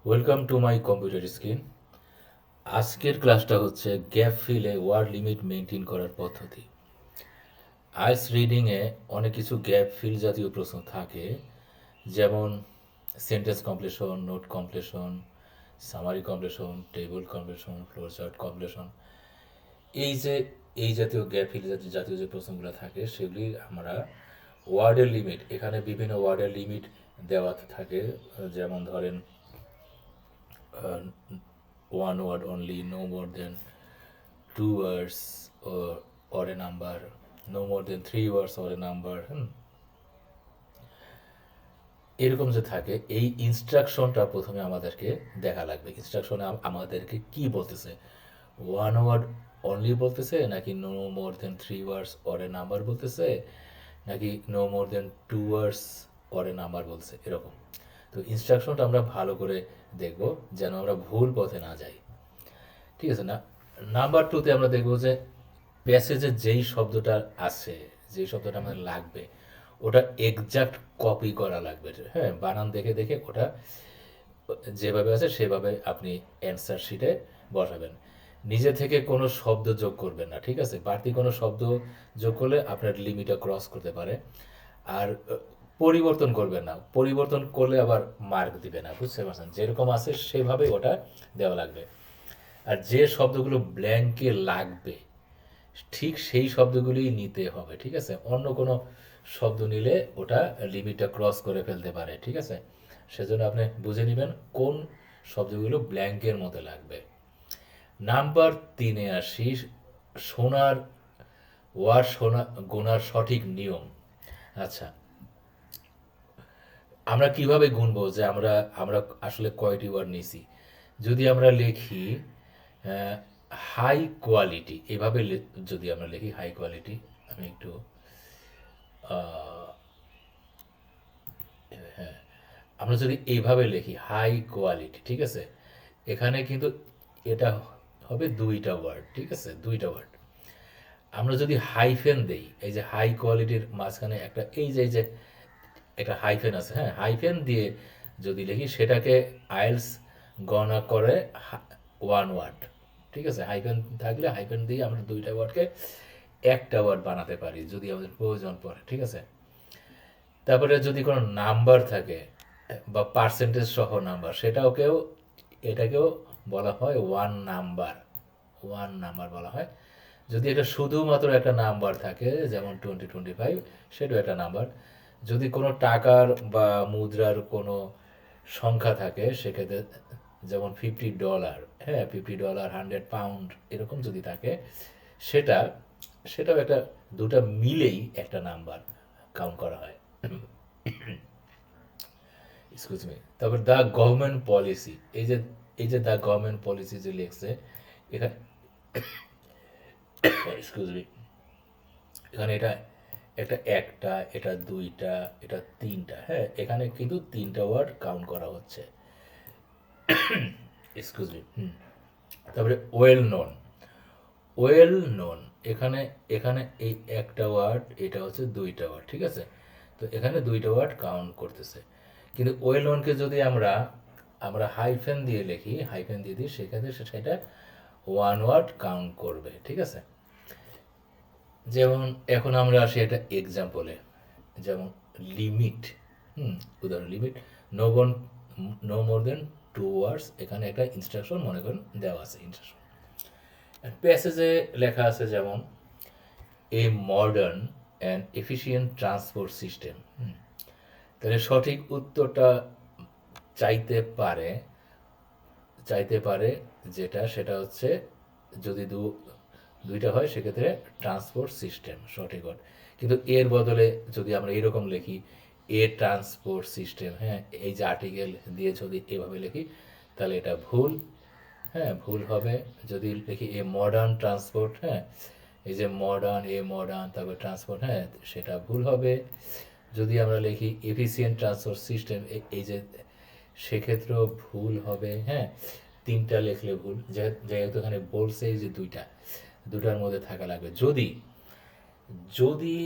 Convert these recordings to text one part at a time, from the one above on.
Welcome to my computer screen. আজকের ক্লাসটা হচ্ছে গ্যাপ ফিলে ওয়ার্ড লিমিট মেনটেন করার পদ্ধতি। আইস রিডিংয়ে অনেক কিছু গ্যাপ ফিল জাতীয় প্রশ্ন থাকে, যেমন sentence completion, note completion, summary completion, table completion, flowchart completion. এই যে এই জাতীয় গ্যাপ ফিল জাতীয় জাতীয় যে প্রশ্নগুলো থাকে সেগুলি আমরা ওয়ার্ডের লিমিট, এখানে বিভিন্ন ওয়ার্ডের লিমিট দেওয়া থাকে। যেমন ধরেন one word only, no more than two words or a number, no more than three words or a number. এরকম যে থাকে, এই ইনস্ট্রাকশনটা প্রথমে আমাদেরকে দেখা লাগবে। ইনস্ট্রাকশনে আমাদেরকে কি বলতেছে, ওয়ান ওয়ার্ড অনলি বলতেছে, নাকি no more than three words or a number বলতেছে, নাকি no more than two words or a number বলছে, এরকম। তো ইনস্ট্রাকশনটা আমরা ভালো করে দেখব, যেন আমরা ভুল পথে না যাই। ঠিক আছে না? নাম্বার টুতে আমরা দেখব যে প্যাসেজে যেই শব্দটা আছে, যেই শব্দটা আমাদের লাগবে, ওটা এক্সাক্ট কপি করা লাগবে। হ্যাঁ, বানান দেখে দেখে ওটা যেভাবে আছে সেভাবে আপনি অ্যান্সার শিটে বসাবেন। নিজে থেকে কোনো শব্দ যোগ করবেন না, ঠিক আছে? বাড়তি কোনো শব্দ যোগ করলে আপনার লিমিটটা ক্রস করতে পারে। আর পরিবর্তন করবেন না, পরিবর্তন করলে আবার মার্ক দিবে না, বুঝতে পারছেন? যেরকম আছে সেভাবে ওটা দেওয়া লাগবে। আর যে শব্দগুলো ব্ল্যাঙ্কে লাগবে ঠিক সেই শব্দগুলোই নিতে হবে, ঠিক আছে? অন্য কোনো শব্দ নিলে ওটা লিমিটটা ক্রস করে ফেলতে পারে, ঠিক আছে? সেজন্য আপনি বুঝে নেবেন কোন শব্দগুলো ব্ল্যাঙ্কের মধ্যে লাগবে। নাম্বার তিনে আসি, শোনার ওয়ার্ড শোনা গোনার সঠিক নিয়ম। আচ্ছা, আমরা কিভাবে গুনবো যে আমরা আমরা আসলে কয়টি ওয়ার্ড নিছি? যদি আমরা লিখি হাই কোয়ালিটি, এভাবে যদি আমরা লিখি হাই কোয়ালিটি, আমি একটু হ্যাঁ, আমরা যদি এইভাবে লিখি হাই কোয়ালিটি, ঠিক আছে? এখানে কিন্তু এটা হবে দুইটা ওয়ার্ড, ঠিক আছে? দুইটা ওয়ার্ড। আমরা যদি হাইফেন দেই, এই যে হাই কোয়ালিটির মাঝখানে একটা এই যে একটা হাইফেন আছে, হ্যাঁ, হাইফেন দিয়ে যদি লিখি সেটাকে আইএলস গণনা করে ওয়ান ওয়ার্ড, ঠিক আছে? হাইফেন থাকলে হাইফেন দিয়ে আমরা দুইটা ওয়ার্ডকে একটা ওয়ার্ড বানাতে পারি যদি আমাদের প্রয়োজন পড়ে, ঠিক আছে? তারপরে যদি কোনো নাম্বার থাকে বা পার্সেন্টেজ সহ নাম্বার, এটাকেও বলা হয় ওয়ান নাম্বার। ওয়ান নাম্বার বলা হয়। যদি এটা শুধুমাত্র একটা নাম্বার থাকে, যেমন 2025, সেটাও একটা নাম্বার। যদি কোনো টাকার বা মুদ্রার কোনো সংখ্যা থাকে সেক্ষেত্রে, যেমন $50, হ্যাঁ, $50, 100 পাউন্ড, এরকম যদি থাকে, সেটা সেটাও একটা, দুটা মিলেই একটা নাম্বার কাউন্ট করা হয়। Excuse me. তারপর দ্য গভর্নমেন্ট পলিসি, এই যে দ্য গভর্নমেন্ট পলিসি যে লিখছে এখানে, এক্সকিউজ মি, এখানে এটা একটা, এটা দুইটা, এটা তিনটা, হ্যাঁ, এখানে কিন্তু তিনটা ওয়ার্ড কাউন্ট করা হচ্ছে। Excuse me. তারপরে ওয়েল নোন, ওয়েল নোন, এখানে এখানে এই একটা ওয়ার্ড, এটা হচ্ছে দুইটা ওয়ার্ড, ঠিক আছে? তো এখানে দুইটা ওয়ার্ড কাউন্ট করতেছে। কিন্তু ওয়েল নোনকে যদি আমরা আমরা হাইফেন দিয়ে লিখি, হাইফেন দিয়ে দিই, সেক্ষেত্রে সেটা ওয়ান ওয়ার্ড কাউন্ট করবে, ঠিক আছে? যেমন এখন আমরা আসি একটা এক্সাম্পলে, যেমন লিমিট। উদাহরণ লিমিট, নো বন নো মোর দেন টু ওয়ার্ডস, এখানে একটা ইনস্ট্রাকশন মনে করেন দেওয়া আছে, ইনস্ট্রাকশন প্যাসেজে লেখা আছে, যেমন a modern and efficient transport system. তাহলে সঠিক উত্তরটা চাইতে পারে চাইতে পারে যেটা, সেটা হচ্ছে যদি দুইটা হয় সেক্ষেত্রে ট্রান্সপোর্ট সিস্টেম সঠিক হয়। কিন্তু এর বদলে যদি আমরা এরকম লিখি এ ট্রান্সপোর্ট সিস্টেম, হ্যাঁ, এই যে আর্টিকেল দিয়ে যদি এভাবে লিখি তাহলে এটা ভুল। হ্যাঁ, ভুল হবে। যদি লিখি এ মডার্ন ট্রান্সপোর্ট, হ্যাঁ, এই যে মডার্ন তারপর ট্রান্সপোর্ট, হ্যাঁ, সেটা ভুল হবে। যদি আমরা লিখি এফিসিয়েন্ট ট্রান্সপোর্ট সিস্টেম, এই যে, সেক্ষেত্রেও ভুল হবে। হ্যাঁ, তিনটা লিখলে ভুল, যেহেতু এখানে বলছে যে দুটার মধ্যে থাকা লাগবে। যদি যদি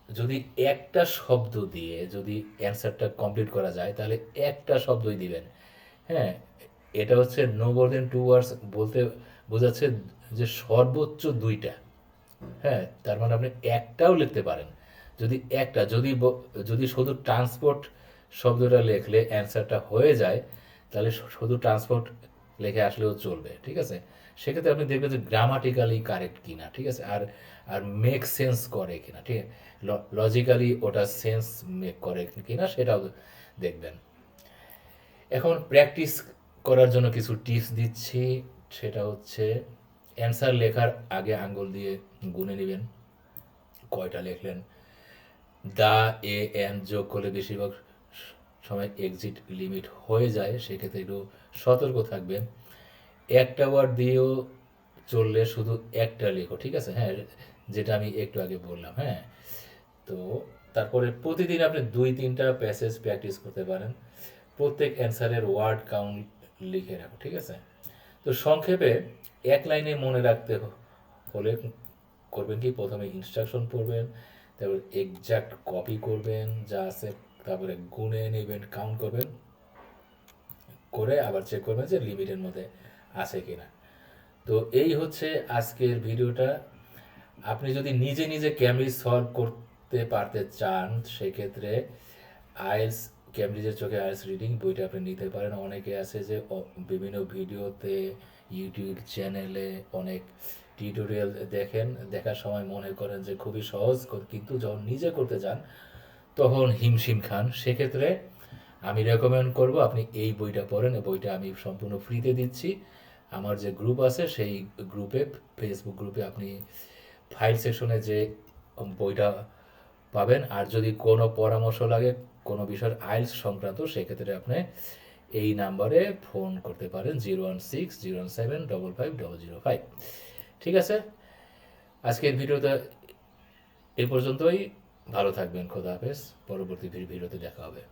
যদি একটা শব্দ দিয়ে যদি অ্যান্সারটা কমপ্লিট করা যায় তাহলে একটা শব্দই দিবেন, হ্যাঁ, এটা হচ্ছে নো মোর দেন 2 আওয়ার্স বলতে বোঝাচ্ছে যে সর্বোচ্চ ২ টা। হ্যাঁ, তার মানে আপনি একটাও লিখতে পারেন। যদি একটা যদি শুধু ট্রান্সপোর্ট শব্দটা লিখলে অ্যান্সারটা হয়ে যায়, তাহলে শুধু ট্রান্সপোর্ট লিখে আসলেও চলবে। ঠিক আছে? সেক্ষেত্রে আপনি দেখবেন যে গ্রামাটিক্যালি কারেক্ট কিনা। ঠিক আছে? আর মেক সেন্স করে কিনা। ঠিক আছে? লজিক্যালি ওটা সেন্স মেক করে কিনা সেটাও দেখবেন। এখন প্র্যাকটিস করার জন্য কিছু টিপস দিচ্ছি। সেটা হচ্ছে অ্যান্সার লেখার আগে আঙ্গুল দিয়ে গুনে নেবেন কয়টা লিখলেন। দা এ এন যোগ করলে বেশিরভাগ সময় এক্সিট লিমিট হয়ে যায়, সেক্ষেত্রে একটু সতর্ক থাকবেন। একটা ওয়ার্ড দিয়েও চললে শুধু একটা লেখো, ঠিক আছে? হ্যাঁ, যেটা আমি একটু আগে বললাম। হ্যাঁ, তো তারপরে প্রতিদিন আপনি ২-৩টা প্যাসেজ প্র্যাকটিস করতে পারেন। প্রত্যেক অ্যান্সারের ওয়ার্ড কাউন্ট লিখে রাখো, ঠিক আছে? তো সংক্ষেপে এক লাইনে মনে রাখতে হলে করবেন কি, প্রথমে ইনস্ট্রাকশন পড়বেন, তারপর এক্সাক্ট কপি করবেন যা আছে, তারপরে গুনে নেবেন, কাউন্ট করবেন, করে আবার চেক করবেন যে লিমিটের মধ্যে আছে কিনা। তো এই হচ্ছে আজকের ভিডিওটা। আপনি যদি নিজে নিজে ক্যামব্রিজ সলভ করতে পারতে চান, সেক্ষেত্রে আইএলস ক্যামব্রিজের চোখে আইএলস রিডিং বইটা আপনি নিতে পারেন। অনেকে আছে যে বিভিন্ন ভিডিওতে, ইউটিউব চ্যানেলে অনেক টিউটোরিয়াল দেখেন, দেখার সময় মনে করেন যে খুবই সহজ, কিন্তু যখন নিজে করতে যান তখন হিমশিম খান। সেক্ষেত্রে আমি রেকমেন্ড করব আপনি এই বইটা পড়েন। এই বইটা আমি সম্পূর্ণ ফ্রিতে দিচ্ছি। আমার যে গ্রুপ আছে সেই গ্রুপে, ফেসবুক গ্রুপে আপনি ফাইল সেকশনে যে বইটা পাবেন। আর যদি কোনো পরামর্শ লাগে কোনো বিষয়ের আইলস সংক্রান্ত, সেক্ষেত্রে আপনি এই নাম্বারে ফোন করতে পারেন 016-017-55-005। ঠিক আছে, আজকের ভিডিওটা এ পর্যন্তই। ভালো থাকবেন, খোদা হাফেজ। পরবর্তী ভিডিওতে দেখা হবে।